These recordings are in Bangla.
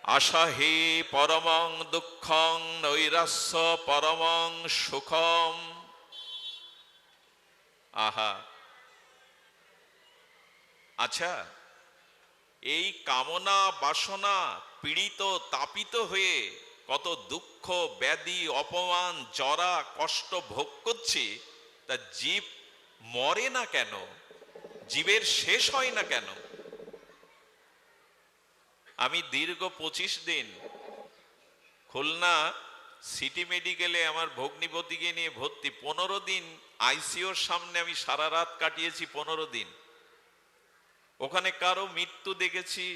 আশা হি পরমং দুঃখং নৈরাস্য পরমং সুখম। আহা, আচ্ছা, এই কামনা বাসনা পীড়িত তাপিত হয়ে কত দুঃখ ব্যাধি অপমান জরা কষ্ট ভোগ করছি, তা জীব মরে না কেন? জীবের শেষ হয় না কেন? আমি দীর্ঘ 25 দিন খুলনা সিটি মেডিকেলে আমার ভগ্নিপতিকে নিয়ে ভর্তি। 15 দিন আইসিইউর সামনে আমি সারা রাত কাটিয়েছি। 15 দিন ওখানে কারো মৃত্যু দেখেছি,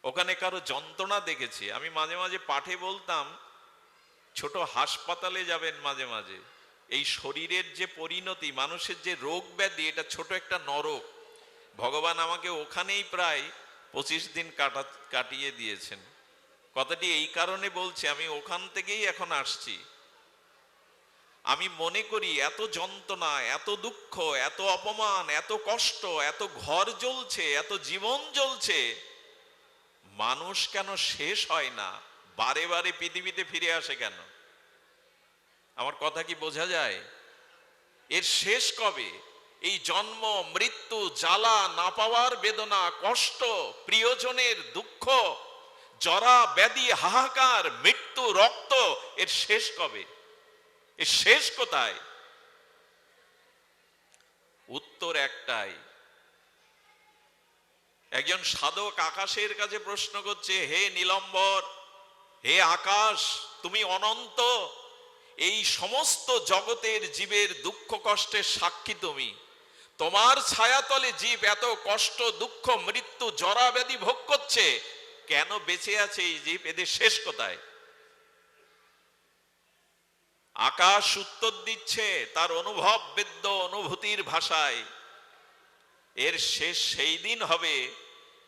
ওখানে কারো যন্ত্রণা দেখেছি। আমি মাঝে মাঝে পাঠে বলতাম, ছোট হাসপাতালে যাবেন মাঝে মাঝে, এই শরীরের যে পরিণতি, মানুষের যে রোগ ব্যাধি, এটা ছোট একটা নরক। ভগবান আমাকে ওখানেই প্রায় 25 দিন কাটিয়ে দিয়েছেন। কথাটি এই কারণে বলছি, আমি ওখান থেকেই এখন আসছি। আমি মনে করি এত যন্ত্রণা, এত দুঃখ, এত অপমান, এত কষ্ট, এত ঘর জ্বলছে, এত জীবন জ্বলছে, মানুষ কেন শেষ হয় না? বারে বারে পৃথিবীতে ফিরে আসে কেন? আমার কথা কি বোঝা যায়? এর শেষ কবে? এই জন্ম মৃত্যু, জ্বালা না পাওয়ার বেদনা, কষ্ট, প্রিয়জনের দুঃখ, জরা ব্যাধি, হাহাকার, মৃত্যু, রক্ত, এর শেষ কবে? এর শেষ কোথায়? উত্তর একটাই। একজন সাধক আকাশের কাছে প্রশ্ন করছে, হে নীলম্বর, হে আকাশ, তুমি অনন্ত, এই সমস্ত জগতের জীবের দুঃখ কষ্টের সাক্ষী তুমি। তোমার ছায়াতলে জীব এত কষ্ট, দুঃখ, মৃত্যু, জরা ব্যাধি ভোগ করছে, কেন বেঁচে আছে এই জীব? এদের শেষ কোথায়? আকাশ উত্তর দিচ্ছে তার অনুভব বেদ্য অনুভূতির ভাষায়, এর শেষ সেই দিন হবে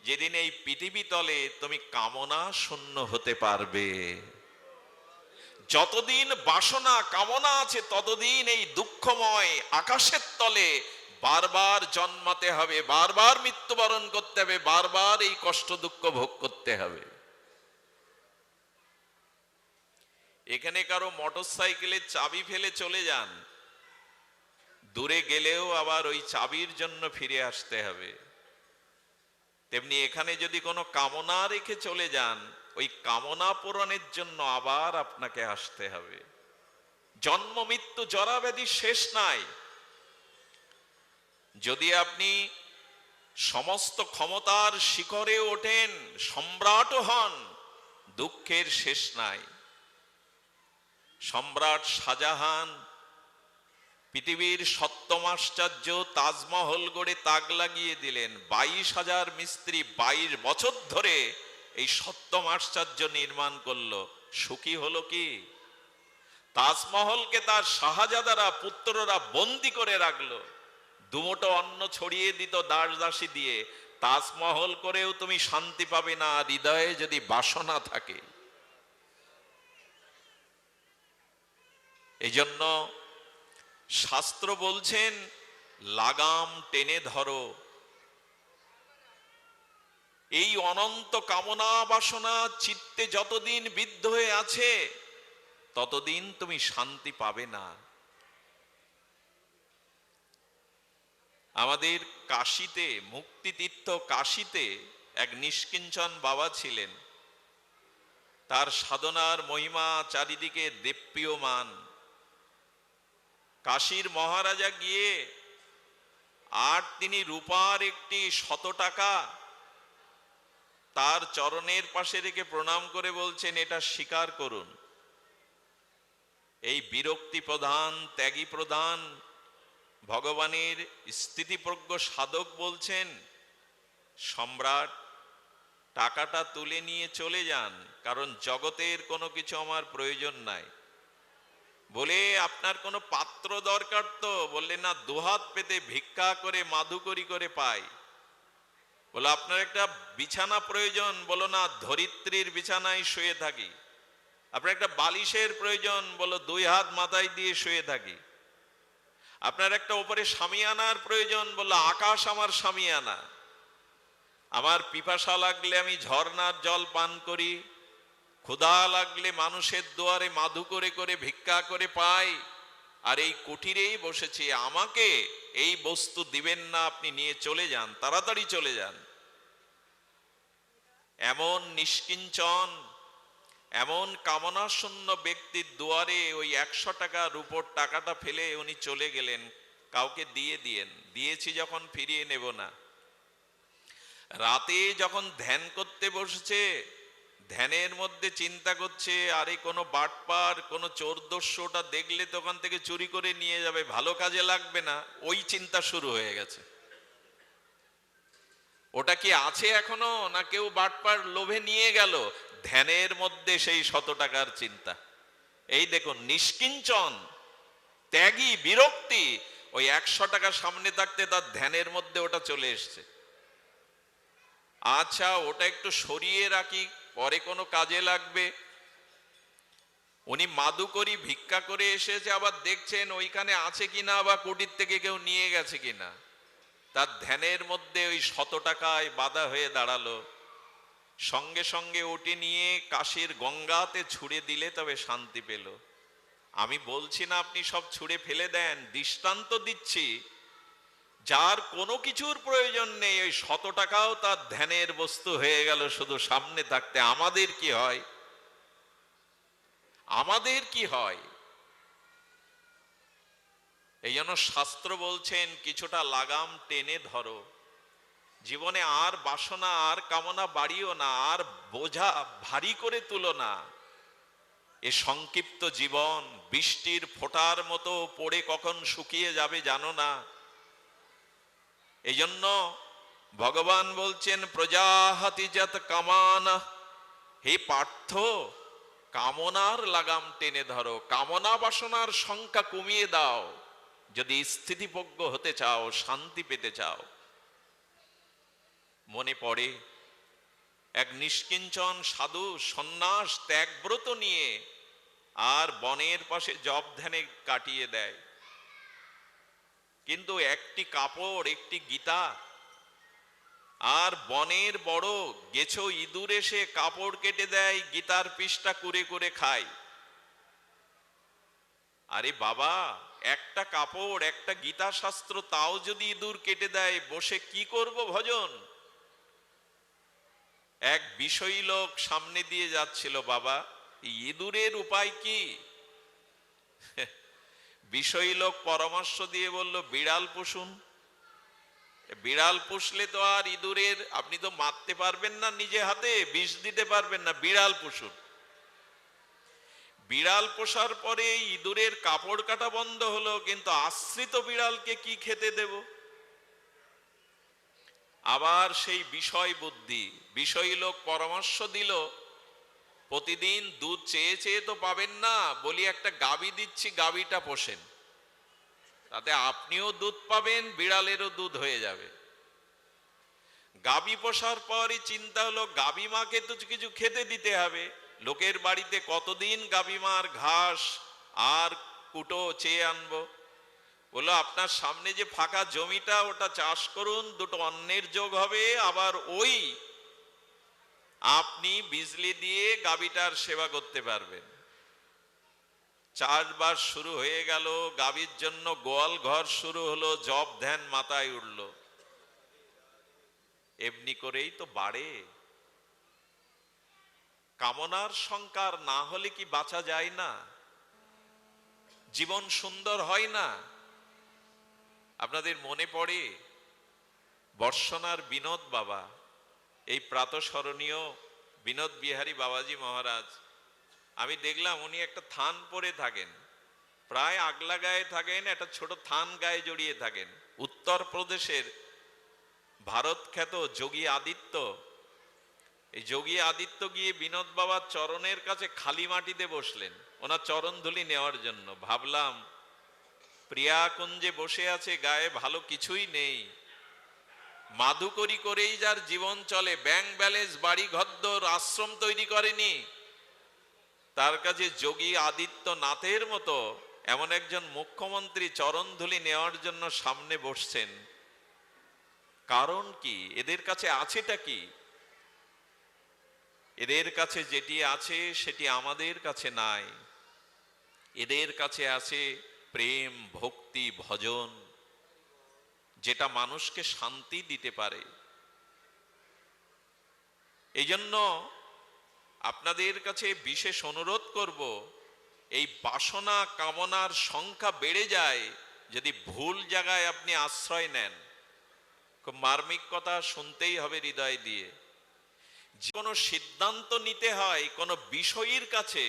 যেদিন এই পৃথিবী তলে তুমি কামনা শূন্য হতে পারবে। যতদিন বাসনা কামনা আছে, ততদিন এই দুঃখময় আকাশের তলে বারবার জন্মাতে হবে, বারবার মৃত্যুবরণ করতে হবে, বারবার এই কষ্ট দুঃখ ভোগ করতে হবে। এখানে কারো মোটর সাইকেলের চাবি ফেলে চলে যান, দূরে গেলেও আবার ওই চাবির জন্য ফিরে আসতে হবে। তেমনি এখানে যদি কোনো কামনা রেখে চলে যান, ওই কামনা পূরণের জন্য আবার আপনাকে আসতে হবে। জন্ম মৃত্যু জরা ব্যাধি শেষ নাই। যদি আপনি সমস্ত ক্ষমতার শিখরে ওঠেন, সম্রাট হন, দুঃখের শেষ নাই। সম্রাট শাহজাহান পৃথিবীর সপ্তম আশ্চর্য তাজমহল গড়ে তাক লাগিয়ে দিলেন। 22,000 মিস্ত্রি 22 বছর ধরে এই সপ্তম আশ্চর্য নির্মাণ করলো। সুখী হলো কি? তাজমহলকে তার শাহজাদারা, পুত্ররা বন্দি করে রাখলো, দুমুঠো অন্ন ছড়িয়ে দিত দাস দাসী দিয়ে। তাজমহল করেও তুমি শান্তি পাবে না হৃদয়ে যদি বাসনা থাকে। এই জন্য শাস্ত্র বলছেন, লাগাম টেনে ধরো। এই অনন্ত কামনা বাসনা চিত্তে যতদিন বিদ্ধ হয়ে আছে, ততদিন তুমি শান্তি পাবে না। আমাদের কাশীতে, মুক্তিতীর্থ কাশীতে এক নিষ্কিঞ্চন বাবা ছিলেন। তার সাধনার মহিমা চারিদিকে দেপ্রিয়মান। কাশীর মহারাজা গিয়ে আর তিনি রূপার একটি 100 টাকা তার চরণের পাশে রেখে প্রণাম করে বলছেন, এটা স্বীকার করুন। এই বিরক্তি প্রধান, ত্যাগী প্রধান ভগবানের স্থিতিপ্রজ্ঞ সাধক বলছেন, সম্রাট, টাকাটা তুলে নিয়ে চলে যান, কারণ জগতের কোনো কিছু আমার প্রয়োজন নাই। বলে, আপনার কোনো পাত্র দরকার তো? বললেন, না, দুহাত পেতে ভিক্ষা করে মাধুকরী করে পাই। বলে, আপনার একটা বিছানা প্রয়োজন? বলো, না, ধরিত্রীর বিছানায় শুয়ে থাকি। আপনার একটা বালিশের প্রয়োজন? বলো, 2 হাত মাথায় দিয়ে শুয়ে থাকি। আপনার একটা উপরে শামিয়ানার প্রয়োজন? বললো, আকাশ আমার শামিয়ানা। আমার পিপাসা লাগলে আমি ঝর্ণার জল পান করি, ক্ষুধা লাগলে মানুষের দুয়ারে মাধু করে করে ভিক্ষা করে পাই, আর এই কুটিরেই বসেছি, আমাকে এই বস্তু দিবেন না, আপনি নিয়ে চলে যান, তাড়াতাড়ি চলে যান। এমন নিষ্কিঞ্চন, এমন কামনা শূন্য ব্যক্তির দুয়ারে ওই 100 টাকার উপর টাকাটা ফেলে উনি চলে গেলেন, কাউকে দিয়ে দিয়েন, দিয়েছি যখন ফিরিয়ে নেব না। রাতে যখন ধ্যান করতে বসেছে, ধ্যানের মধ্যে চিন্তা করছে, আরে কোনো বাটপার কোনো চোর দস্যুটা দেখলে তো ওখান থেকে চুরি করে নিয়ে যাবে, ভালো কাজে লাগবে না, ওই চিন্তা শুরু হয়ে গেছে। ওটা কি আছে এখনো, না কেউ বাটপার লোভে নিয়ে গেল? ধ্যানের মধ্যে সেই 100 টাকার চিন্তা। এই দেখুন, নিষ্কিঞ্চন, ত্যাগী, বিরক্তি, ওই 100 টাকা সামনে থাকতে তার ধ্যানের মধ্যে ওটা চলে এসছে। আচ্ছা, ওটা একটু সরিয়ে রাখি, পরে কোনো কাজে লাগবে। উনি মাদু করি ভিক্ষা করে এসেছে, আবার দেখছেন ওইখানে আছে কিনা, বা কুটির থেকে কেউ নিয়ে গেছে কিনা। তার ধ্যানের মধ্যে ওই 100 টাকায় বাধা হয়ে দাঁড়ালো। সঙ্গে সঙ্গে ওটি নিয়ে কাশীর গঙ্গাতে ছুঁড়ে দিলে তবে শান্তি পেল। আমি বলছি না আপনি সব ছুঁড়ে ফেলে দেন, দৃষ্টান্ত দিচ্ছি। যার কোনো কিছুর প্রয়োজন নেই, ওই 100 টাকাও তার ধ্যানের বস্তু হয়ে গেল শুধু সামনে থাকতে। আমাদের কি হয়? আমাদের কি হয়? এই জন্য শাস্ত্র বলছেন, কিছুটা লাগাম টেনে ধরো। জীবনে আর বাসনা আর কামনা বাড়িও না, আর বোঝা ভারী করে তুলো না। এ সংক্ষিপ্ত জীবন বৃষ্টির ফোঁটার মতো পড়ে কখন শুকিয়ে যাবে জানো না। এই জন্য ভগবান বলছেন, প্রজাহতি যত কামান, হে পার্থ, কামনার লাগাম টেনে ধরো, কামনা বাসনার সংখ্যা কমিয়ে দাও, যদি স্থিতিপজ্ঞ হতে চাও, শান্তি পেতে চাও। মনে পড়ে এক নিষ্কিঞ্চন সাধু সন্ন্যাস ত্যাগব্রত নিয়ে আর বনের পাশে জপ ধ্যানে কাটিয়ে দেয়, কিন্তু একটি কাপড়, একটি গীতা, আর বনের বড় গেছো ইঁদুর এসে কাপড় কেটে দেয়, গীতার পৃষ্ঠা কুরে কুরে খায়। আরে বাবা, একটা কাপড়, একটা গীতা শাস্ত্র, তাও যদি ইঁদুর কেটে দেয়, বসে কি করব ভজন? এক বিষয়ী লোক সামনে দিয়ে যাচ্ছিল, বাবা ইঁদুরের উপায় কি? বিষয়ী লোক পরামর্শ দিয়ে বলল, বিড়াল পুষুন। বিড়াল পুষলে তো আর ইঁদুরের, আপনি তো মারতে পারবেন না, নিজে হাতে বিষ দিতে পারবেন না, বিড়াল পুষুন। বিড়াল পোষার পরে ইঁদুরের কাপড় কাটা বন্ধ হলো, কিন্তু আশ্রিত বিড়ালকে কি খেতে দেব? আবার সেই বিষয় বুদ্ধি, বিষয়ী লোক পরামর্শ দিল, প্রতিদিন দুধ চেয়ে চেয়ে তো পাবেন না, বলি একটা গাভী দিচ্ছি, গাভীটা পোষেন, তাতে আপনিও দুধ পাবেন, বিড়ালেরও দুধ হয়ে যাবে। গাভী পোষার পরই চিন্তা হলো, গাভী মাকে তো কিছু খেতে দিতে হবে। লোকের বাড়িতে কতদিন গাভী মার ঘাস আর কুটো চেয়ে আনবো? বললো, আপনার সামনে যে ফাঁকা জমিটা, ওটা চাষ করুন, দুটো অন্নের যোগ হবে, আবার ওই আপনি বিজলি দিয়ে গাভীটার সেবা করতে পারবেন। চাষবাস শুরু হয়ে গেল, গাভীর জন্য গোয়াল ঘর শুরু হলো, জপ ধ্যান মাথায় উঠল। এমনি করেই তো বাড়ে। কামনার সংকার না হলে কি বাঁচা যায় না? জীবন সুন্দর হয় না? আপনাদের মনে পড়ে বর্ষনার বিনোদ বাবা, এই প্রাতঃস্মরণীয় বিনোদ বিহারী বাবাজি মহারাজ। আমি দেখলাম উনি একটা থান পরে থাকেন, প্রায় আগলা গায়ে থাকেন, একটা ছোট থান গায়ে জড়িয়ে থাকেন। উত্তরপ্রদেশের ভারত খ্যাত যোগী আদিত্য, এই যোগী আদিত্য গিয়ে বিনোদ বাবার চরণের কাছে খালি মাটিতে বসলেন ওনার চরণ ধুলি নেওয়ার জন্য। ভাবলাম, প্রিয়া কুঞ্জে বসে আছে, গায়ে ভালো কিছুই নেই, মাধুকরী করেই যার জীবন চলে, ব্যাংক ব্যালেন্স, বাড়ি ঘরদোর, আশ্রম তৈরি করেনি, তার কাছে যোগী আদিত্যনাথের মতো এমন একজন মুখ্যমন্ত্রী চরণ ধুলি নেওয়ার জন্য সামনে বসছেন। কারণ কি? এদের কাছে আছেটা কি? এদের কাছে যেটি আছে সেটি আমাদের কাছে নাই। এদের কাছে আছে প্রেম, ভক্তি, ভজন, যেটা মানুষকে শান্তি দিতে পারে। এই জন্য আপনাদের কাছে বিশেষ অনুরোধ করব, এই বাসনা কামনার সংখ্যা বেড়ে যায় যদি ভুল জায়গায় আপনি আশ্রয় নেন। খুব মার্মিক কথা, শুনতেই হবে হৃদয় দিয়ে। যে কোনো সিদ্ধান্ত নিতে হয় কোনো বিষয়ের কাছে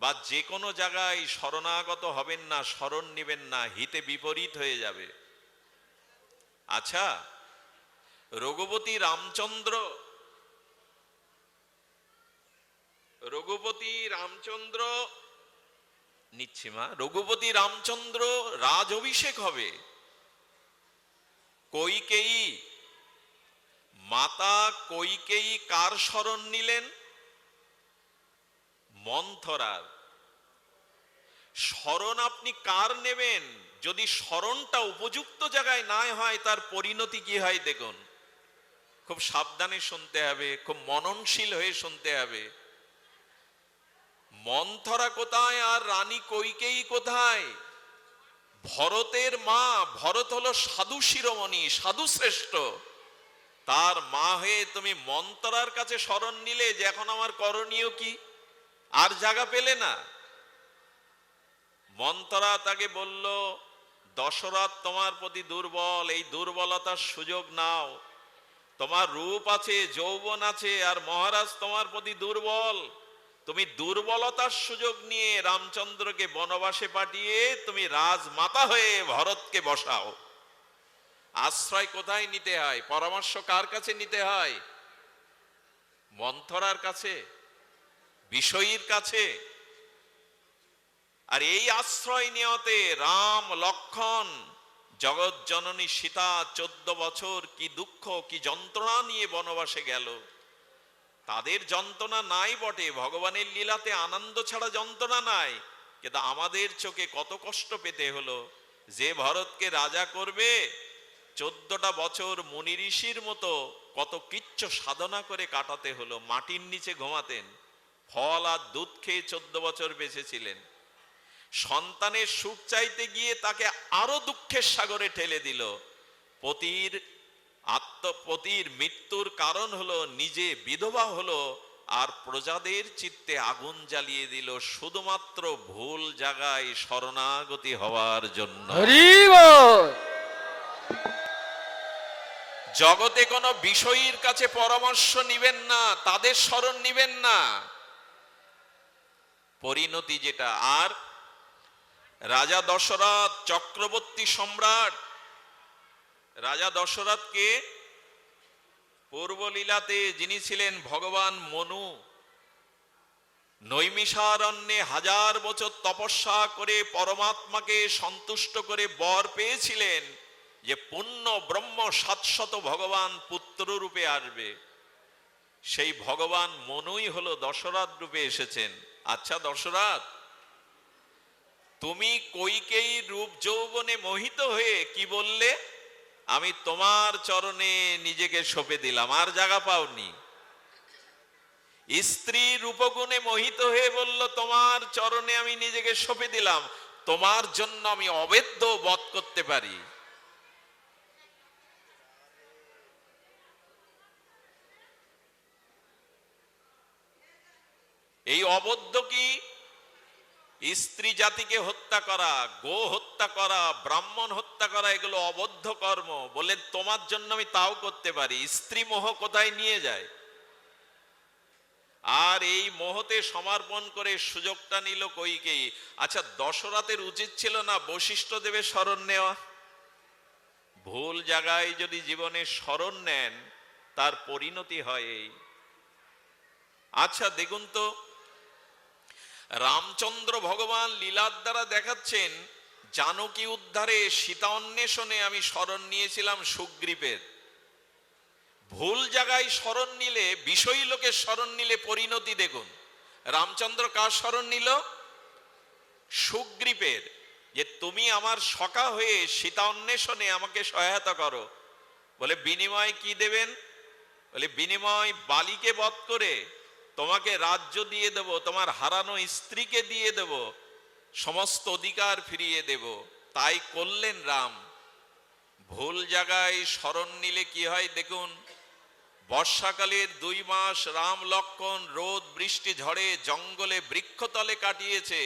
বা যে কোনো জায়গায় শরণাগত হবেন না, শরণ নেবেন না, হিতে বিপরীত হয়ে যাবে। আচ্ছা, রঘুপতি রামচন্দ্র রঘুপতি রামচন্দ্র রাজ অভিষেক হবে। কৈকেয়ী মাতা কৈকেয়ী কার শরণ নিলেন? মন্থরার। শরণ আপনি কার নেবেন? যদি শরণটা উপযুক্ত জায়গায় না হয়, তার পরিণতি কি হয় দেখুন। খুব সাবধানে শুনতে হবে, খুব মননশীল হয়ে শুনতে হবে। মন্থরা কোথায় আর রানী কৈকেয়ী কোথায়? ভরতের মা। ভরত হলো সাধু শিরোমণি, সাধু শ্রেষ্ঠ। তার মা হয়ে তুমি মন্থরার কাছে শরণ নিলে যে এখন আমার করণীয় কি? আর জায়গা পেলে না। মন্থরা তাকে বলল, দশরথ তোমার প্রতি দুর্বল, এই দুর্বলতার সুযোগ নাও। তোমার রূপ আছে, যৌবন আছে, আর মহারাজ তোমার প্রতি দুর্বল। তুমি দুর্বলতার সুযোগ নিয়ে রামচন্দ্রকে বনবাসে পাঠিয়ে তুমি রাজমাতা হয়ে ভরতকে বসাও। আশ্রয় কোথায় নিতে হয়? পরামর্শ কার কাছে নিতে হয়? মন্থরার কাছে, বিষয়ীর কাছে। আর এই আশ্রয় নিয়তে রাম, লক্ষ্মণ, জগৎ জননী সীতা 14 বছর কি দুঃখ, কি যন্ত্রণা নিয়ে বনবাসে গেল। তাদের যন্ত্রণা নাই বটে, ভগবানের লীলাতে আনন্দ ছাড়া যন্ত্রণা নাই, কিন্তু আমাদের চোখে কত কষ্ট পেতে হলো। যে ভরতকে রাজা করবে 14টা বছর মুনি ঋষির মতো কত কিচ্ছ সাধনা করে কাটাতে হলো। মাটির নিচে ঘুমাতেন, ফল আর দুধ খেয়ে 14 বছর বেঁচেছিলেন। সন্তানের সুখ চাইতে গিয়ে তাকে আরো দুঃখের সাগরে ঠেলে দিল। পতির মৃত্যুর কারণ হলো নিজে বিধবা হলো, আর প্রজাদের চিত্তে আগুন জ্বালিয়ে দিল, শুধুমাত্র ভুল জায়গায় শরণাগতি হওয়ার জন্য। জগতে কোনো বিষয়ীর কাছে পরামর্শ নিবেন না, তাদের শরণ নিবেন না। পরিণতি যেটা। আর রাজা দশরথ চক্রবর্তী সম্রাট, রাজা দশরথকে পূর্বলীলাতে যিনি ছিলেন ভগবান মনু, নৈমিষারণ্যে 1000 বছর তপস্যা করে পরমাত্মাকে সন্তুষ্ট করে বর পেয়েছিলেন যে পূর্ণ ব্রহ্ম শাশ্বত ভগবান পুত্র রূপে আসবে। সেই ভগবান মনুই হলো দশরথ রূপে এসেছেন। আচ্ছা দশরথ, তুমি কৈকেয়ী রূপ যৌবনে মোহিত হয়ে কি বললে? আমি তোমার চরণে নিজেকে সঁপে দিলাম, আর জায়গা পাওনি। স্ত্রী রূপগুণে মোহিত হয়ে বলল, তোমার চরণে আমি নিজেকে সঁপে দিলাম, তোমার জন্য আমি অবেদ্য বধ করতে পারি। এই অবদ্ধ কি? স্ত্রী জাতিকে হত্যা করা, গো হত্যা করা, ব্রাহ্মণ হত্যা করা, এগুলো অবদ্ধ কর্ম। বলেন তোমার জন্য আমি তাও করতে পারি। স্ত্রী মোহ কোথায় নিয়ে যায়। আর এই মোহতে সমর্পণ করে সুযোগটা নিল কৈকেয়ী। আচ্ছা, দশরথের উচিত ছিল না বশিষ্ঠ দেবের শরণ নেওয়া? ভুল জায়গায় যদি জীবনে শরণ নেন, তার পরিণতি হয় এই। আচ্ছা দেখুন তো, রামচন্দ্র ভগবান লীলার দ্বারা দেখাচ্ছেন, জানকী উদ্ধারে, সীতা অন্বেষণে আমি শরণ নিয়েছিলাম সুগ্রীবের। ভুল জায়গায় শরণ নিলে, বিষয়ী লোকের শরণ নিলে পরিণতি দেখুন। রামচন্দ্র কার শরণ নিল? সুগ্রীবের। যে তুমি আমার সখা হয়ে সীতা অন্বেষণে আমাকে সহায়তা করো। বলে বিনিময়ে কি দেবেন? বলে বিনিময় বালিকে বধ করে তোমাকে রাজ্য দিয়ে দেব, তোমার হারানো স্ত্রীকে দিয়ে দেব, সমস্ত অধিকার ফিরিয়ে দেব। তাই করলেন রাম। ভুল জায়গায় শরণ নিলে কি হয় দেখুন। বর্ষাকালের 2 মাস রাম লক্ষ্মণ রোদ বৃষ্টি ঝড়ে জঙ্গলে বৃক্ষতলে কাটিয়েছে,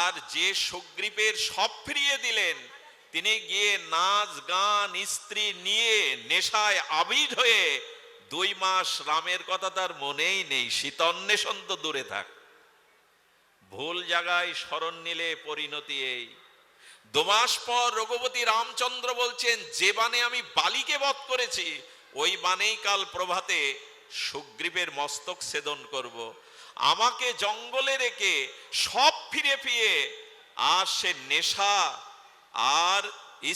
আর যে সুগ্রীবের সব ফিরিয়ে দিলেন, তিনি গিয়ে নাচ গান স্ত্রী নিয়ে নেশায় আবির হয়ে 2 মাস রামের কথা তার মনেই নেই, শীতন্বেষণ তো দূরে থাক। ভুল জায়গায় শরণ নিলে পরিণতি এই। 2 মাস পর রঘুপতি রামচন্দ্র বলছেন, যে বানে আমি বালিকে বধ করেছি, ওই বানেই কাল প্রভাতে সুগ্রীবের মস্তক ছেদন করব। আমাকে জঙ্গলে রেখে সব ফিরে ফিরে আর সে নেশা আর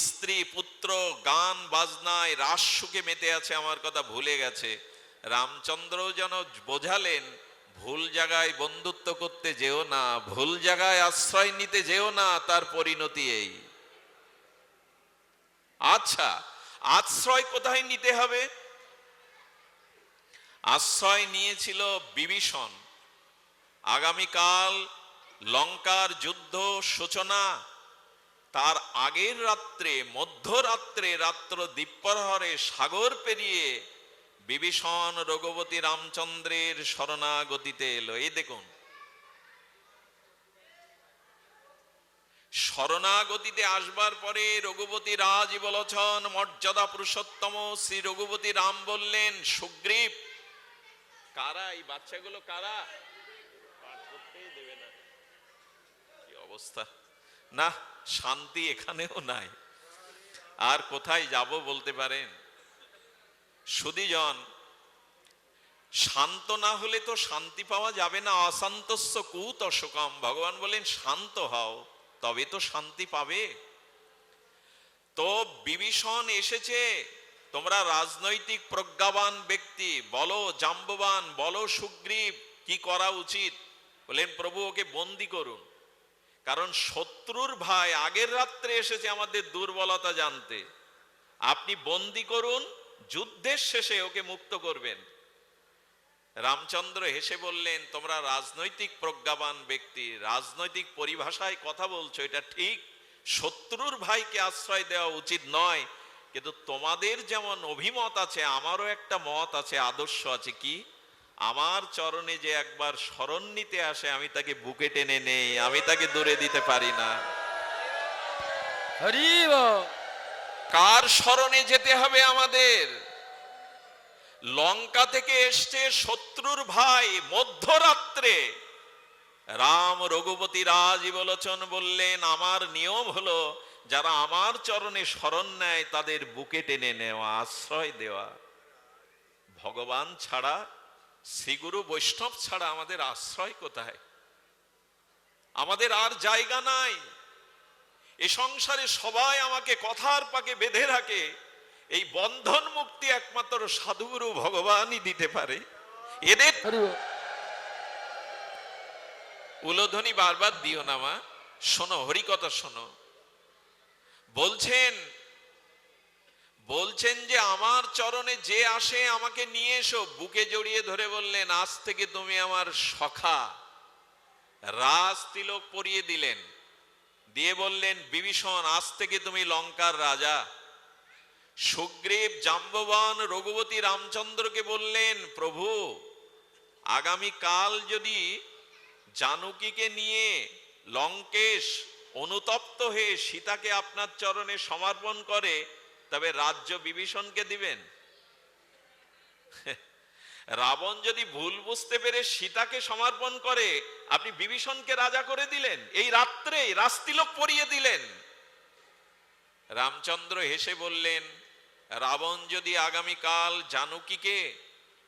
স্ত্রী পুত্র গান বাজনায় রাস সুখে মেতে আছে, আমার কথা ভুলে গেছে। রামচন্দ্র যেন বোঝালেন, ভুল জায়গায় বন্ধুত্ব করতে যেও না, ভুল জায়গায় আশ্রয় নিতে যেও না, তার পরিণতি এই। আচ্ছা, আশ্রয় কোথায় নিতে হবে? আশ্রয় নিয়েছিল বিভীষণ। আগামীকাল লঙ্কার যুদ্ধ সূচনা, তার আগের রাত্রে মধ্যরাত্রে রাত্র দ্বীপ্রহরে সাগর পেরিয়ে বিভীষণ রঘুপতি রামচন্দ্রের শরণাগতিতে এলো। এই দেখুন, শরণাগতিতে আসবার পরে রঘুপতি রাজ বলছেন, মর্যাদা পুরুষোত্তম শ্রী রঘুপতি রাম বললেন, সুগ্রীব। কারা এই বাচ্চাগুলো? কারা? পাঠ করতেই দেবে না, কি অবস্থা! না, শান্তি এখানেও নাই। আর কোথায় যাব বলতে পারেন? সুধীজন, শান্ত না হলে তো শান্তি পাওয়া যাবে না। অশান্তস্য কুতশকম, ভগবান বলেন শান্ত হও, তবে তো শান্তি পাবে। তো বিভীষণ এসেছে, তোমরা রাজনৈতিক প্রজ্ঞাবান ব্যক্তি, বলো জাম্ববান, বলো সুগ্রীব কি করা উচিত। বলেন, প্রভু ওকে বন্দি করুন, কারণ শত্রুর ভাই আগের রাত্রে এসেছে আমাদের দুর্বলতা জানতে। আপনি বন্দি করুন, যুদ্ধের শেষে ওকে মুক্ত করবেন। রামচন্দ্র হেসে বললেন, তোমরা রাজনৈতিক প্রজ্ঞাবান ব্যক্তি, রাজনৈতিক পরিভাষায় কথা বলছো, এটা ঠিক, শত্রুর ভাইকে আশ্রয় দেওয়া উচিত নয়, কিন্তু তোমাদের যেমন অভিমত আছে, আমারও একটা মত আছে, আদর্শ আছে। কি? আমার চরণে যে একবার শরণ নিতে আসে, আমি তাকে বুকে টেনে নেই, আমি তাকে দূরে দিতে পারি না। কার শরণে যেতে হবে আমাদের? লঙ্কা থেকে এসছে শত্রুর ভাই, মধ্যরাত্রে রাম রঘুপতি রাজ বলোচন বললেন, আমার নিয়ম হলো যারা আমার চরণে শরণ নেয় তাদের বুকে টেনে নেওয়া, আশ্রয় দেওয়া। ভগবান ছাড়া, শ্রীগুরু বৈষ্ণব ছাড়া আমাদের আশ্রয় কোথায়? আমাদের আর জায়গা নাই। এ সংসারে সবাই আমাকে কথার পাকে বেঁধে রাখে, এই বন্ধন মুক্তি একমাত্র সাধুগুরু ভগবানই দিতে পারে। এদের উলোধ্বনি বারবার দিও না মা, শোনো, হরিকথা শোনো। বলছেন যে আমার চরণে যে আসে আমাকে নিয়ে এসো। বুকে জড়িয়ে ধরে বললেন, আজ থেকে তুমি আমার সখা। রাজ তিলক পরিয়ে দিলেন, দিয়ে বললেন, বিভীষণ আজ থেকে তুমি লঙ্কার রাজা। সুগ্রীব জাম্ববান রঘুপতি রামচন্দ্রকে বললেন, প্রভু আগামী কাল যদি জানকীকে নিয়ে লঙ্কেশ অনুতপ্ত হয়ে সীতাকে আপনার চরণে সমর্পণ করে, তবে রাজ্য বিভীষণকে দিবেন? রাবণ যদি ভুল বুঝতে পেরে সীতাকে সমর্পণ করে, আপনি বিভীষণকে রাজা করে দিলেন, এই রাত্রে রাজতিলক পরিয়ে দিলেন। রামচন্দ্র হেসে বললেন, রাবণ যদি আগামীকাল জানকীকে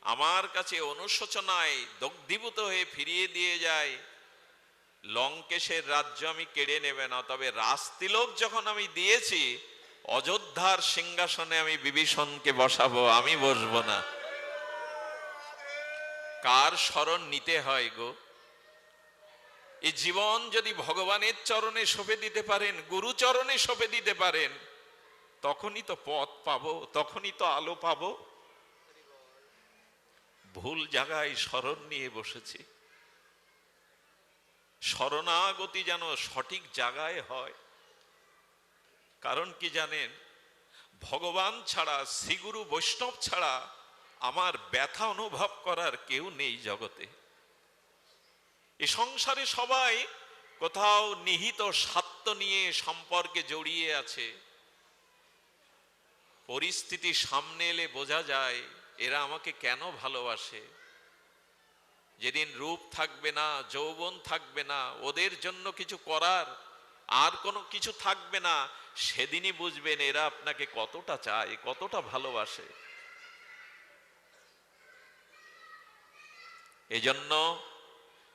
আমার কাছে অনুশোচনায় দগ্ধীভূত হয়ে ফিরিয়ে দিয়ে যায়, লঙ্কেশের রাজ্য আমি কেড়ে নেবে না, তবে রাজতিলক যখন আমি দিয়েছি, অযোধ্যার সিংহাসনে আমি বিভীষণকে বসাবো, আমি বসবো না। কার শরণ নিতে হয় গো? এই জীবন যদি ভগবানের চরণে সঁপে দিতে পারেন, গুরু চরণে সঁপে দিতে পারেন, তখনই তো পথ পাবো, তখনই তো আলো পাবো। ভুল জায়গায় শরণ নিয়ে বসেছি। শরণাগতি যেন সঠিক জায়গায় হয়। কারণ কি জানেন, ভগবান ছাড়া, শ্রীগুরু বৈষ্ণব ছাড়া আমার ব্যথা অনুভব করার কেউ নেই জগতে। এ সংসারে সবাই কোথাও নিহিত স্বার্থ নিয়ে সম্পর্কে জড়িয়ে আছে। পরিস্থিতি সামনে এলে বোঝা যায় এরা আমাকে কেন ভালোবাসে। যেদিন রূপ থাকবে না, যৌবন থাকবে না, ওদের জন্য কিছু করার আর কোনো কিছু থাকবে না, সেদিনই বুঝবেন এরা আপনাকে কতটা চায়, কতটা ভালোবাসে। এজন্য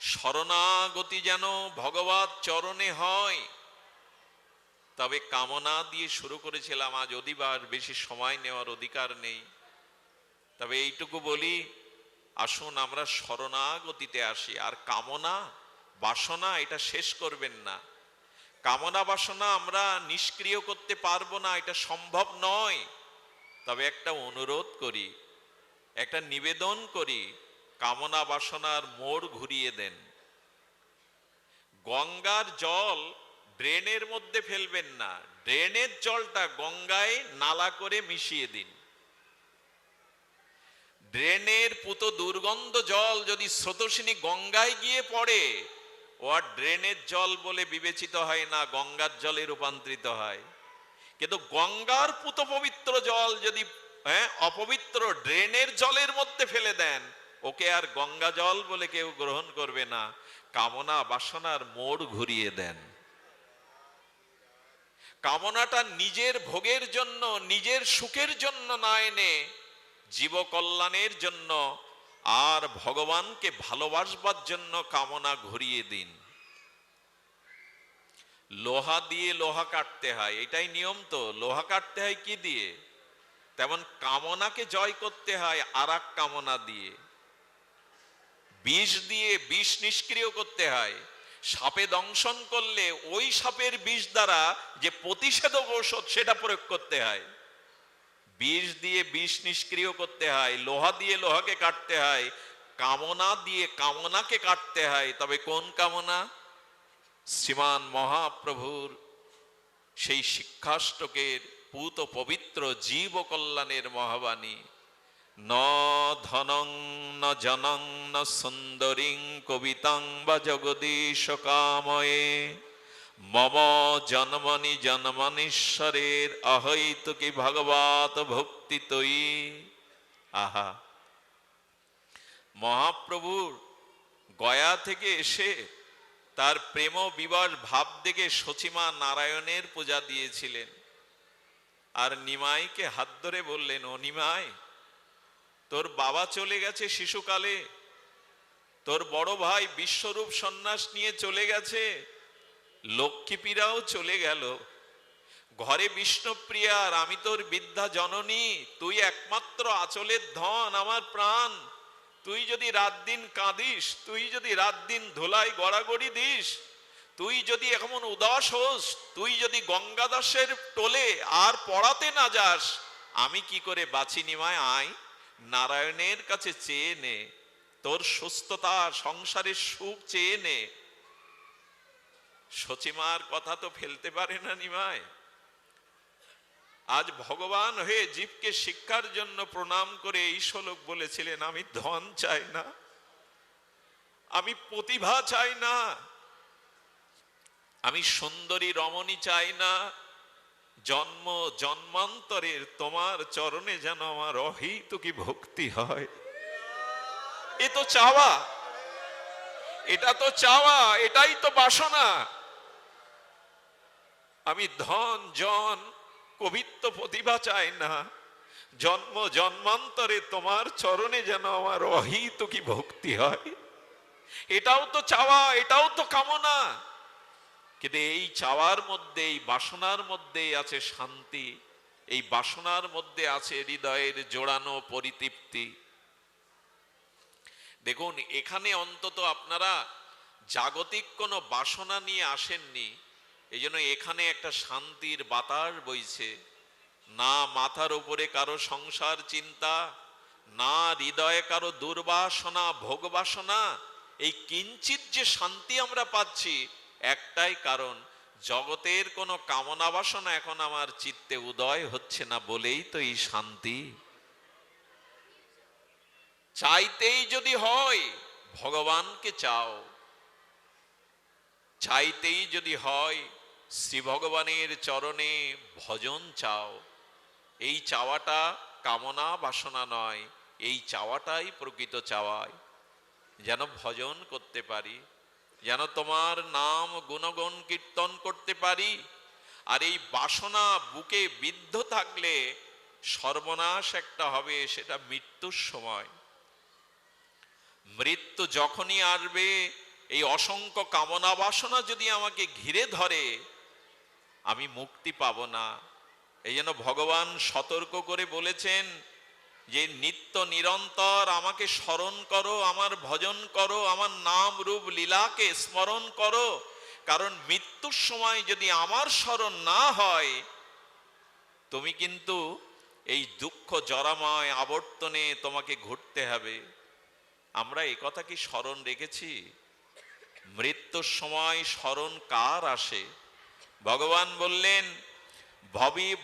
শরণাগতি যেন ভগবত চরণে হয়। তবে কামনা দিয়ে শুরু করেছিলাম, আজ অধিবার বেশি সময় নেওয়ার অধিকার নেই। তবে এইটুকু বলি, আসুন আমরা শরণাগতিতে আসি। আর কামনা বাসনা এটা শেষ করবেন না। কামনা বাসনা আমরা নিষ্ক্রিয় করতে পারবো না, এটা সম্ভব নয়। তবে একটা অনুরোধ করি, একটা নিবেদন করি, কামনা বাসনার মোড় ঘুরিয়ে দেন। গঙ্গার জল ড্রেনের মধ্যে ফেলবেন না, ড্রেনের জলটা গঙ্গায় নালা করে মিশিয়ে দিন। ড্রেনের পুত দুর্গন্ধ জল যদি স্রোতস্বিনী গঙ্গায় গিয়ে পড়ে, ও আর ড্রেনের জল বলে বিবেচিত হয় না, গঙ্গার জলে রূপান্তরিত হয়। কিন্তু গঙ্গার পুত পবিত্র জল যদি অপবিত্র ড্রেনের জলের মধ্যে ফেলে দেন, ওকে আর গঙ্গা জল বলে কেউ গ্রহণ করবে না। কামনা বাসনার মোড় ঘুরিয়ে দেন। কামনাটা নিজের ভোগের জন্য, নিজের সুখের জন্য না এনে জীব কল্যাণের জন্য আর ভগবানকে ভালোবাসবার জন্য কামনা ঘুরিয়ে দিন। লোহা দিয়ে লোহা কাটতে হয়, এটাই নিয়ম। তো লোহা কাটতে হয় কি দিয়ে? তেমন কামনাকে জয় করতে হয় আর এক কামনা দিয়ে। বিষ দিয়ে বিষ নিষ্ক্রিয় করতে হয়। সাপে দংশন করলে ওই সাপের বিষ দ্বারা যে প্রতিষেধক ঔষধ সেটা প্রয়োগ করতে হয়। বিষ দিয়ে বিষ নিষ্ক্রিয় করতে হয়, লোহা দিয়ে লোহাকে কাটতে হয়, কামনা দিয়ে কামনাকে কাটতে হয়। তবে কোন কামনা? শ্রীমান মহাপ্রভুর সেই শিক্ষাষ্টকের পূত পবিত্র জীব কল্যাণের মহাবাণী, ন ধনং ন জনং ন সুন্দরীং কবিতাং বা জগদীশ কাময়ে মম জন্মনি জন্মনীশ্বরের অহৈতুকি ভগবত ভক্তি তৈ। আহা, মহাপ্রভুর গয়া থেকে এসে তার প্রেম বিবাস ভাব দেখে সচিমা নারায়ণের পূজা দিয়েছিলেন। আর নিমাইকে হাত ধরে বললেন, ও নিমাই, তোর বাবা চলে গেছে শিশুকালে, তোর বড় ভাই বিশ্বরূপ সন্ন্যাস নিয়ে চলে গেছে, লক্ষ্মীপীরাও চলে গেল, ঘরে বিষ্ণুপ্রিয়া আর আমি তোর বিদ্যা জননী, তুই একমাত্র আঁচলের ধন, আমার প্রাণ। তুই যদি রাত দিন কাঁদিস, তুই যদি রাত দিন ধোলাই গড়াগড়ি দিস, তুই যদি এমন উদাস হোস, তুই যদি গঙ্গাদাসের টোলে আর পড়াতে না যাস, আমি কি করে বাঁচি নিমায়? আয় নারায়ণের কাছে চেয়ে নে, তোর সুস্থতা সংসারের সুখ চেয়ে নে। সচিমার কথা তো ফেলতে পারে না নিমায়। আজ ভগবান হয়ে জীবকে শিক্ষার জন্য প্রণাম করে এই শ্লোক বলেছিলেন, আমি ধন চাই না, আমি প্রতিভা চাই না, আমি সুন্দরী রমণী চাই না, জন্ম জন্মান্তরের তোমার চরণে যেন আমার অহেতুকি ভক্তি হয়। এ তো চাওয়া, এটা তো চাওয়া, এটাই তো বাসনা। আমি ধন জন কবিত্ব প্রতিভা চাই না, জন্ম জন্মান্তরে তোমার চরণে যেন আমার অহেতুকি ভক্তি হয়। এটাও তো চাওয়া, এটাও তো কামনা। কিন্তু এই চাওয়ার মধ্যে, এই বাসনার মধ্যেই আছে শান্তি, এই বাসনার মধ্যে আছে হৃদয়ের জোড়ানো পরিতৃপ্তি। দেখুন, এখানে অন্তত আপনারা জাগতিক কোনো বাসনা নিয়ে আসেননি, এই জন্য এখানে একটা শান্তির বাতাস বইছে। না মাথার উপরে কারো সংসার চিন্তা, না হৃদয়ে কারো দুর্বাসনা ভোগ বাসনা। এই কিঞ্চিত যে শান্তি আমরা পাচ্ছি একটাই কারণ, জগতের কোনো কামনা বাসনা এখন আমার চিত্তে উদয় হচ্ছে না বলেই তো এই শান্তি। চাইতেই যদি হয় ভগবানকে চাও, চাইতেই যদি হয় শ্রী ভগবানের চরণে ভজন চাও। এই চাওয়াটা কামনা বাসনা নয়, এই চাওয়াটাই প্রকৃত চাওয়ায়, যেন ভজন করতে পারি, যেন তোমার নাম গুণগণ কীর্তন করতে পারি। আর এই বাসনা বুকে বিদ্ধ থাকলে সর্বনাশ একটা হবে, সেটা মৃত্যুর সময়। মৃত্যু যখনই আসবে, এই অসংখ্য কামনা বাসনা যদি আমাকে ঘিরে ধরে, আমি মুক্তি পাব না। এই জন্য ভগবান সতর্ক করে বলেছেন যে নিত্য নিরন্তর আমাকে স্মরণ করো, আমার ভজন করো, আমার নাম রূপ লীলাকে স্মরণ করো। কারণ মৃত্যুর সময় যদি আমার স্মরণ না হয়, তুমি কিন্তু এই দুঃখ জরাময় আবর্তনে তোমাকে ঘুরতে হবে। আমরা এই কথা কি স্মরণ রেখেছি? মৃত্যুর সময় স্মরণ কার আসে? ভগবান বললেন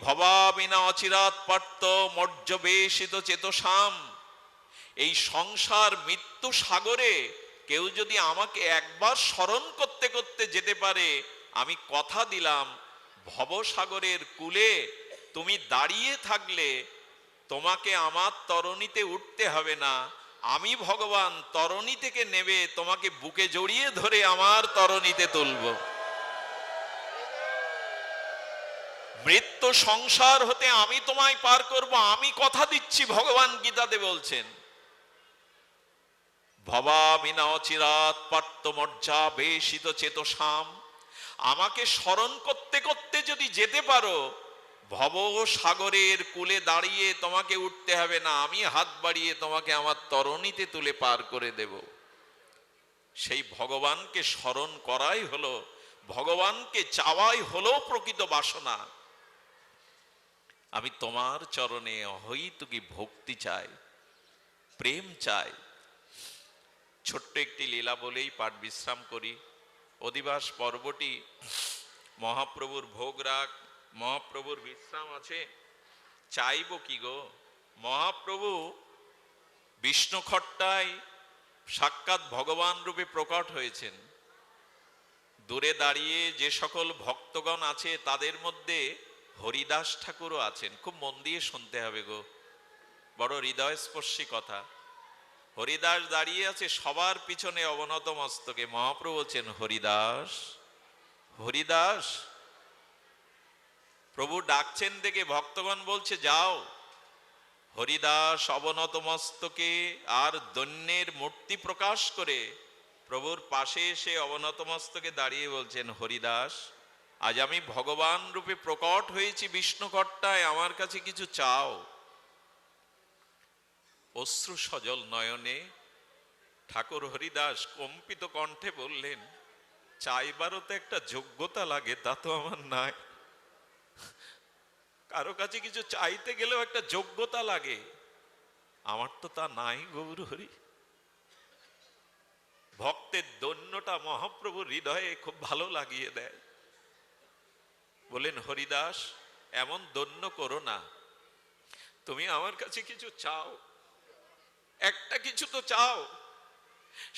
ভবাবিনা অচিরাৎ পার্থ মর্যবেশিত চেতসাম। এই সংসার মৃত্যু সাগরে কেউ যদি আমাকে একবার স্মরণ করতে করতে যেতে পারে, আমি কথা দিলাম ভবসাগরের কূলে তুমি দাঁড়িয়ে থাকলে তোমাকে আমার তরণীতে উঠতে হবে না, আমি ভগবান তরণী থেকে নেবে তোমাকে বুকে জড়িয়ে ধরে আমার তরণীতে তুলব। মৃত্যু সংসার হতে আমি তোমায় পার করব, আমি কথা দিচ্ছি। ভগবান গীতাতে বলছেন ভবামিনা অচিরাৎ পার্থ মর্যা বেশিত চেতসাম। আমাকে স্মরণ করতে করতে যদি যেতে পারো, ভব সাগরের কূলে দাঁড়িয়ে তোমাকে উঠতে হবে না, আমি হাত বাড়িয়ে তোমাকে আমার তরণীতে তুলে পার করে দেব। সেই ভগবানকে স্মরণ করাই হলো, ভগবানকে চাওয়াই হলো প্রকৃত বাসনা। আমি তোমার চরণে অহৈতুকী ভক্তি চাই, প্রেম চাই। ছোট্ট একটি লীলা বলেই পাঠ বিশ্রাম করি। অধিবাস পর্বটি মহাপ্রভুর ভোগ রাগ, মহাপ্রভুর বিশ্রাম আছে। চাইব কি গো? মহাপ্রভু বিষ্ণু খট্টায় সাক্ষাৎ ভগবান রূপে প্রকট হয়েছেন। দূরে দাঁড়িয়ে যে সকল ভক্তগণ আছে তাদের মধ্যে হরিদাস ঠাকুরও আছেন। খুব মন দিয়ে শুনতে হবে গো, বড় হৃদয়স্পর্শী কথা। হরিদাস দাঁড়িয়ে আছে, সবার পিছনে অবনত মস্তকে। মহাপ্রভু বলছেন হরিদাস, হরিদাস। প্রভু ডাকছেন দেখে ভক্তগণ বলছে যাও। হরিদাস অবনত মস্তকে আর দৈন্যের মূর্তি প্রকাশ করে প্রভুর পাশে এসে অবনত মস্তকে দাঁড়িয়ে বলছেন হরিদাস, আজ আমি ভগবান রূপে প্রকট হয়েছি বিষ্ণু কর্তায়, আমার কাছে কিছু চাও। অশ্রু সজল নয়নে ঠাকুর হরিদাস কম্পিত কণ্ঠে বললেন, চাইবারও তো একটা যোগ্যতা লাগে, তা তো আমার নাই। কারো কাছে কিছু চাইতে গেলেও একটা যোগ্যতা লাগে, আমার তো তা নাই গৌর হরি। ভক্তের দৈন্যটা মহাপ্রভুর হৃদয়ে খুব ভালো লাগিয়ে দেয়। বলেন হরিদাস, এমন দৈন্য করো না, তুমি আমার কাছে কিছু চাও, একটা কিছু তো চাও।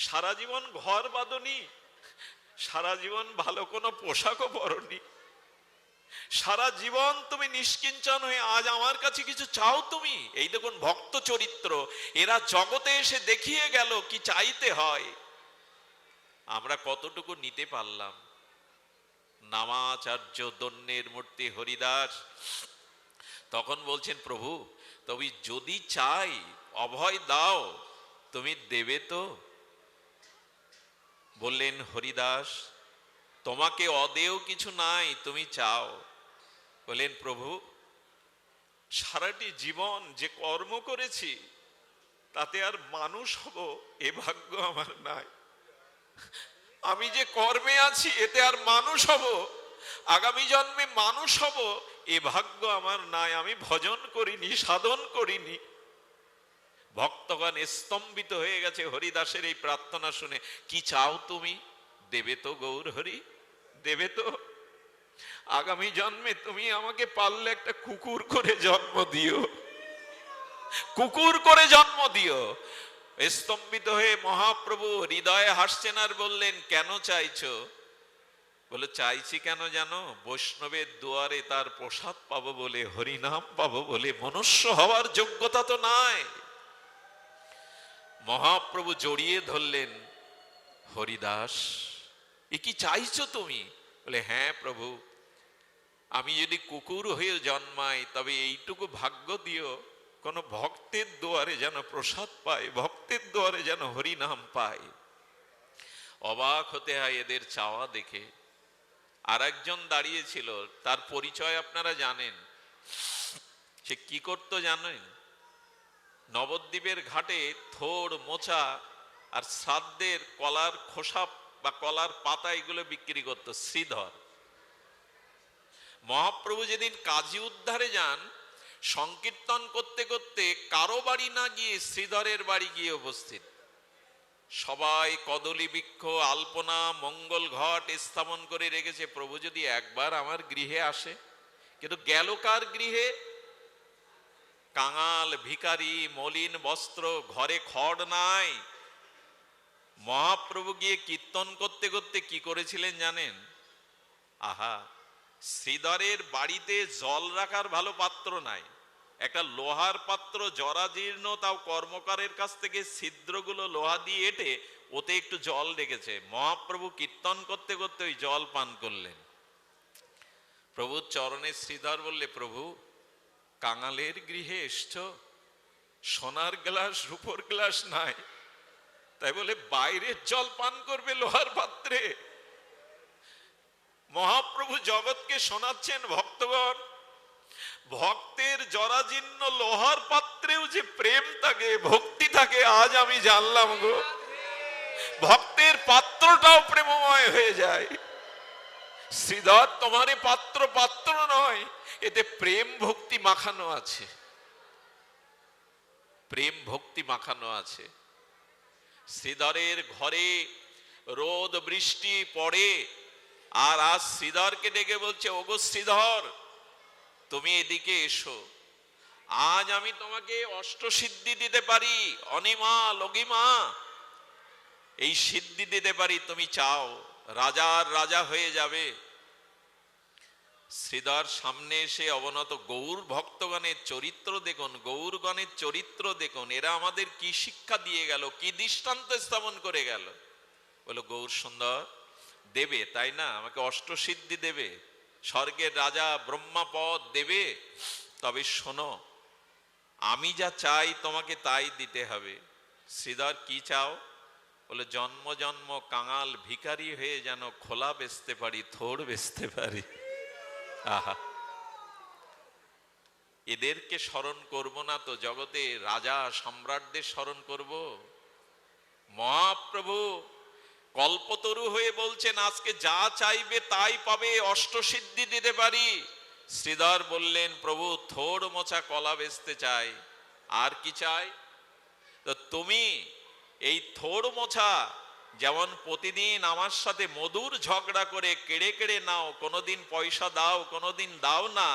সারা জীবন ঘর বাঁধনি, সারা জীবন ভালো কোনো পোশাকও পরনি, সারা জীবন তুমি নিষ্কিঞ্চন হয়ে আজ আমার কাছে কিছু চাও তুমি। এই দেখুন ভক্ত চরিত্র, এরা জগতে এসে দেখিয়ে গেল কি চাইতে হয়। আমরা কতটুকু নিতে পারলাম? নামাচার্য দৈন্যের মূর্তি হরিদাস তখন বলছেন, প্রভু তবে যদি চাই অভয় দাও, তুমি দেবে তো? বললেন হরিদাস, তোমাকে অদেয় কিছু নাই, তুমি চাও। বললেন প্রভু, সারাটি জীবন যে কর্ম করেছি তাতে আর মানুষ হব এ ভাগ্য আমার নাই। আমি যে কর্মে আছি এতে আর মানুষ হব, আগামী জন্মে মানুষ হব এ ভাগ্য আমার নাই। আমি ভজন করিনি, সাধন করিনি। ভক্তগণ স্তম্ভিত হয়ে গেছে হরিদাসের এই প্রার্থনা শুনে। কি চাও তুমি? দেবে তো গৌর হরি, দেবে তো? আগামী জন্মে তুমি আমাকে পারলে একটা কুকুর করে জন্ম দিও, কুকুর করে জন্ম দিও। স্তম্ভিত হয়ে মহাপ্রভু হৃদয়ে হাসছেন আর বললেন, কেন চাইছো? বলে, চাইছি কেন জানো? বৈষ্ণবের দুয়ারে তার প্রসাদ পাবো বলে, হরিনাম পাবো বলে। মনুষ্য হওয়ার যোগ্যতা তো নাই। মহাপ্রভু জড়িয়ে ধরলেন, হরিদাস এ কি চাইছো তুমি? বলে, হ্যাঁ প্রভু, আমি যদি কুকুর হয়ে জন্মাই তবে এইটুকু ভাগ্য দিও, কোন ভক্তের দুয়ারে যেন প্রসাদ পায়, ভক্তের দুয়ারে যেন হরিনাম পায়। অবাক হতে হয় এদের চাওয়া দেখে। আর একজন দাঁড়িয়েছিল, তার পরিচয় আপনারা জানেন। সে কি করতো জানেন? নবদ্বীপের ঘাটে থোড়, মোচা আর শ্রাদ্ধের কলার খোসা বা কলার পাতা এগুলো বিক্রি করত শ্রীধর। মহাপ্রভু যেদিন কাজী উদ্ধারে যান, সংকীর্তন করতে করতে কারো বাড়ি না গিয়ে শ্রীধরের বাড়ি গিয়ে উপস্থিত। সবাই কদলী বৃক্ষ, আলপনা, মঙ্গল ঘট স্থাপন করে রেখেছে। প্রভু যদি একবার আমার গৃহে আসে। কিন্তু গেল কার গৃহে? কাঙাল, ভিখারি, মলিন বস্ত্র, ঘরে খড় নাই। মহাপ্রভু গিয়ে কীর্তন করতে করতে কি করেছিলেন জানেন? আহা, শ্রীধরের বাড়িতে জল রাখার ভালো পাত্র নাই। একটা লোহার পাত্র জরাজীর্ণ, তাও কর্মকারের কাছ থেকে ছিদ্রগুলো লোহা দিয়ে এঁটে ওতে একটু জল রেখেছে। মহাপ্রভু কীর্তন করতে করতে ওই জল পান করলেন। প্রভুর চরণে শ্রীধর বললে, প্রভু কাঙালের গৃহে এসছো, সোনার গ্লাস রূপোর গ্লাস নাই, তাই বলে বাইরের জল পান করবে লোহার পাত্রে? মহাপ্রভু জগৎকে শোনাচ্ছেন, ভক্তগণ, ভক্তের জরাজীর্ণ লোহার পাত্রেও যে প্রেম থাকে, ভক্তি থাকে, আজ আমি জানলাম গো। ভক্তের পাত্রটাও প্রেমময় হয়ে যায়। শ্রীধর, তোমার পাত্র পাত্র নয়, এতে প্রেম ভক্তি মাখানো আছে, প্রেম ভক্তি মাখানো আছে। শ্রীধরের ঘরে রোদ বৃষ্টি পড়ে, আর আজ শ্রীধরকে ডেকে বলছে, ওগো শ্রীধর, তুমি এদিকে এসো, আজ আমি তোমাকে অষ্টসিদ্ধি দিতে পারি, অনিমা লগিমা, এই সিদ্ধি দিতে পারি। তুমি চাও, রাজার রাজা হয়ে যাবে। শ্রীধর সামনে এসে অবনত, গৌর ভক্তগণের চরিত্র দেখুন, গৌরগণের চরিত্র দেখুন, এরা আমাদের কি শিক্ষা দিয়ে গেল, কি দৃষ্টান্ত স্থাপন করে গেল। বলো, গৌর সুন্দর দেবে, তাই না? আমাকে অষ্টসিদ্ধি দেবে, স্বর্গের রাজা ব্রহ্মাপদ দেবে। তবে শোনো, আমি যা চাই তোমাকে তাই দিতে হবে। শ্রীধর, কি চাও? বলে, জন্ম জন্ম কাঙাল ভিখারি হয়ে যেন খোলা বেচতে পারি, থোড় বেচতে পারি। আহা, এদেরকে স্মরণ করব না তো জগতে রাজা সম্রাটদের স্মরণ করব? মহাপ্রভু কল্পতরু হয়ে বলছেন, আজকে যা চাইবে তাই পাবে, অষ্টসিদ্ধি দিতে পারি। শ্রীধর বললেন, প্রভু থোড় মোচা কলা বেচতে চাই, আর কি চাই? তো তুমি এই থোড় মোচা যেমন প্রতিদিন আমার সাথে মধুর ঝগড়া করে কেড়ে কেড়ে নাও, কোনোদিন পয়সা দাও, কোনোদিন দাও না,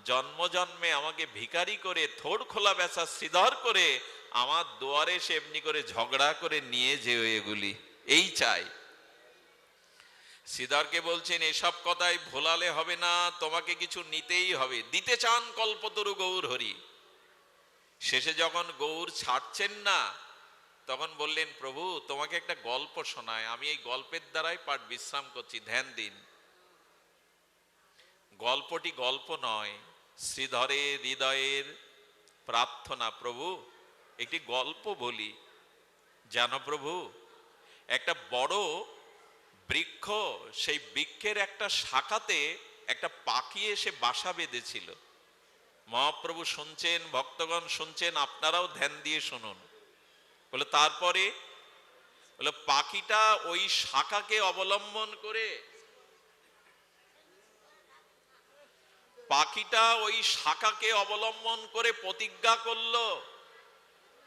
জন্ম জন্মে আমাকে ভিখারি করে থোড় খোলা বেচা শ্রীধর করে আমার দুয়ারে সে এমনি করে ঝগড়া করে নিয়ে যেও, এগুলি এই চাই। শ্রীধরকে বলছেন, এসব কথাই ভোলালে হবে না, তোমাকে কিছু নিতেই হবে। দিতে চান কল্পতরু গৌর হরি। শেষে যখন গৌর ছাড়ছেন না, তখন বললেন, প্রভু তোমাকে একটা গল্প শোনায়, আমি এই গল্পের দ্বারাই পাঠ বিশ্রাম করছি, ধ্যান দিন। গল্পটি গল্প নয়, শ্রীধরের হৃদয়ের প্রার্থনা। প্রভু একটি গল্প বলি, জানো প্রভু, একটা বড় বৃক্ষ, সেই বৃক্ষের একটা শাখাতে একটা পাখি এসে বাসা বেঁধেছিল। মহাপ্রভু শুনছেন, ভক্তগণ শুনছেন, আপনারাও ধ্যান দিয়ে শুনুন। বলে, তারপরে? বলে, পাখিটা ওই শাখাকে অবলম্বন করে, পাখিটা ওই শাখাকে অবলম্বন করে প্রতিজ্ঞা করলো,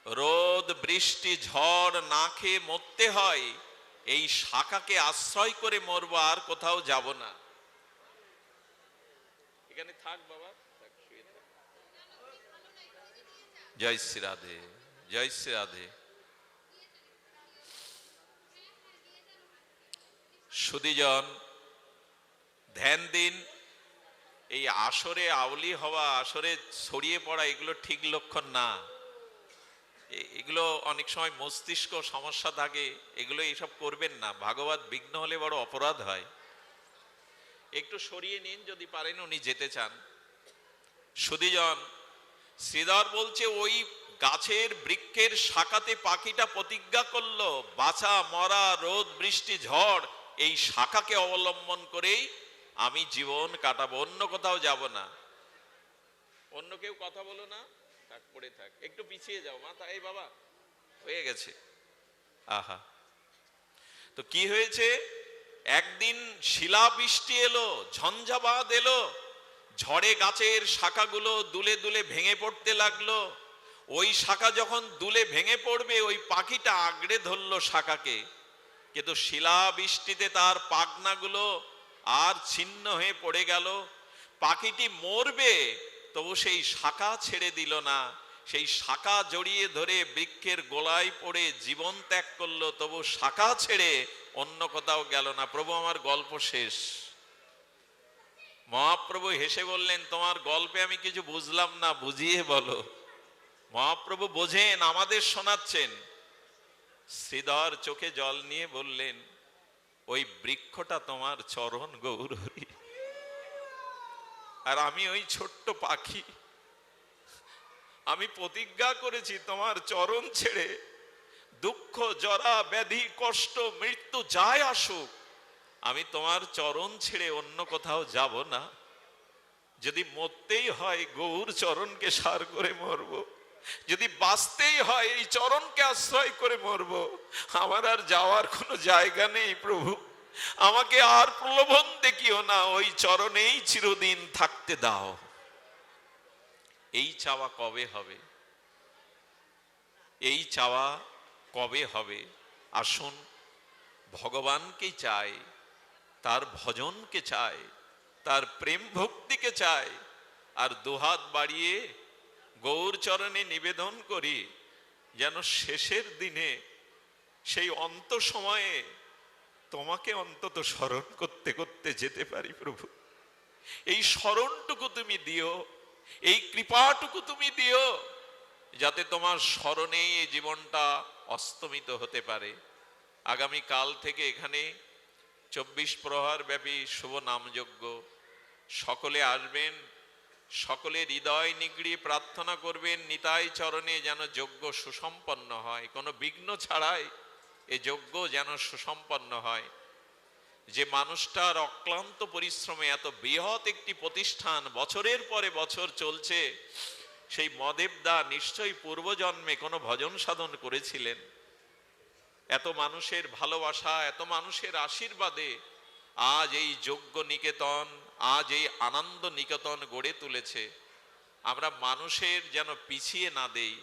রোদ বৃষ্টি ঝড় না খেয়ে মরতে হয়, এই শাখাকে আশ্রয় করে মরবো, আর কোথাও যাব না। এখানে থাক বাবা, থাক, শুয়ে থাক। জয় শ্রী রাধে, জয় শ্রী রাধে। সুধীজন, ধ্যান দিন। এই আসরে আউলি হওয়া, আসরে ছড়িয়ে পড়া, এগুলো ঠিক লক্ষণ না। এগুলো অনেক সময় মস্তিষ্ক সমস্যা থাকে, এগুলো এইসব করবেন না। ভাগবত বিঘ্ন হলে বড় অপরাধ হয়। একটু সরিয়ে নিন যদি পারেন, উনি যেতে চান। সুধীজন, শ্রীধর বলছে ওই গাছের বৃক্ষের শাখাতে পাখিটা প্রতিজ্ঞা করলো, বাঁচা মরা রোদ বৃষ্টি ঝড় এই শাখাকে অবলম্বন করেই আমি জীবন কাটাবো, অন্য কোথাও যাব না। অন্য কেউ কথা বলো না, থাক, পড়ে থাক। একটু পিছিয়ে যাও মাথা, এই বাবা হয়ে গেছে। আহা, তো কি হয়েছে? একদিন শিলা বৃষ্টি এলো, ঝঞ্ঝাবাদ এলো, ঝড়ে গাছের শাখাগুলো দুলে দুলে ভেঙে পড়তে লাগলো। ওই শাখা যখন দুলে ভেঙে পড়বে, ওই পাখিটা আগড়ে ধরলো শাখাকে, কিন্তু শিলা বৃষ্টিতে তার পাখনাগুলো আর ছিন্ন হয়ে পড়ে গেল। পাখিটি মরবে, তবু সেই শাখা ছেড়ে দিল না। সেই শাখা জড়িয়ে ধরে বৃক্ষের গোলায় পড়ে জীবন ত্যাগ করলো, তবু শাখা ছেড়ে অন্য কোথাও গেল না। প্রভু, আমার গল্প শেষ। মহাপ্রভু হেসে বললেন, তোমার গল্পে আমি কিছু বুঝলাম না, বুঝিয়ে বলো। মহাপ্রভু বোঝেন, আমাদের শোনাচ্ছেন। শ্রীধর চোখে জল নিয়ে বললেন, ওই বৃক্ষটা তোমার চরণ গৌরহরি, আর আমি ওই ছোট্ট পাখি। আমি প্রতিজ্ঞা করেছি, তোমার চরণ ছেড়ে দুঃখ জরা ব্যাধি কষ্ট মৃত্যু যাই আসুক, আমি তোমার চরণ ছেড়ে অন্য কোথাও যাব না। যদি মরতেই হয় গৌর চরণকে সার করে মরব, যদি বাঁচতেই হয় এই চরণকে আশ্রয় করে মরব। আমার আর যাওয়ার কোনো জায়গা নেই প্রভু, আমাকে আর প্রলোভন দেখিও না, ওই চরণেই চিরদিন থাকতে দাও। এই চাওয়া কবে হবে? এই চাওয়া কবে হবে? আসুন, ভগবানকে চাই, তার ভজনকে চাই, তার প্রেম ভক্তিকে চাই, আর দুহাত বাড়িয়ে গৌর চরণে নিবেদন করি, যেন শেষের দিনে সেই অন্ত সময়ে তোমাকে অন্তত স্মরণ করতে করতে যেতে পারি। প্রভু, এই স্মরণটুকু তুমি দিও, এই কৃপাটুকু তুমি দিও, যাতে তোমার স্মরণে এই জীবনটা অস্তমিত হতে পারে। আগামী কাল থেকে এখানে 24 প্রহর ব্যাপী শুভ নামযজ্ঞ, সকলে আসবেন, সকলে হৃদয় নিগড়িয়ে প্রার্থনা করবেন নিতাই চরণে যেন যজ্ঞ সুসম্পন্ন হয়, কোনো বিঘ্ন ছাড়াই এই যজ্ঞ যেন সুসম্পন্ন হয়। যে মানুষটার অক্লান্ত পরিশ্রমে এত বৃহৎ একটি প্রতিষ্ঠান বছরের পরে বছর চলছে, সেই মদেবদা নিশ্চয়ই পূর্বজন্মে কোনো ভজন সাধন করেছিলেন। এত মানুষের ভালোবাসা, এত মানুষের আশীর্বাদে আজ এই যজ্ঞ নিকেতন, আজ এই আনন্দ নিকেতন গড়ে তুলেছে। আমরা মানুষের যেন পিছিয়ে না দেই।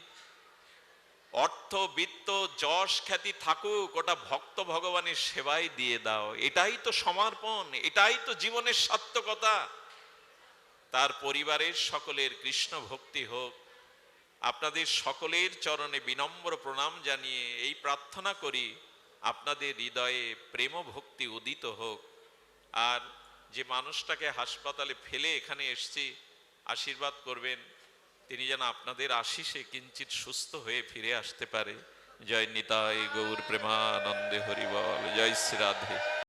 অর্থ বিত্ত যশ খ্যাতি থাকুক, ওটা ভক্ত ভগবানের সেবায় দিয়ে দাও। এটাই তো সমর্পণ, এটাই তো জীবনের সার্থকতা। তার পরিবারের সকলের কৃষ্ণ ভক্তি হোক। আপনাদের সকলের চরণে বিনম্র প্রণাম জানিয়ে এই প্রার্থনা করি, আপনাদের হৃদয়ে প্রেম ভক্তি উদিত হোক। আর যে মানুষটাকে হাসপাতালে ফেলে এখানে এসেছি, আশীর্বাদ করবেন, তিনি যেন আপনাদের আশিসে কিঞ্চিত সুস্থ হয়ে ফিরে আসতে পারে। জয় নিতাই গৌর প্রেমানন্দে হরি বল। জয় শ্রী রাধে।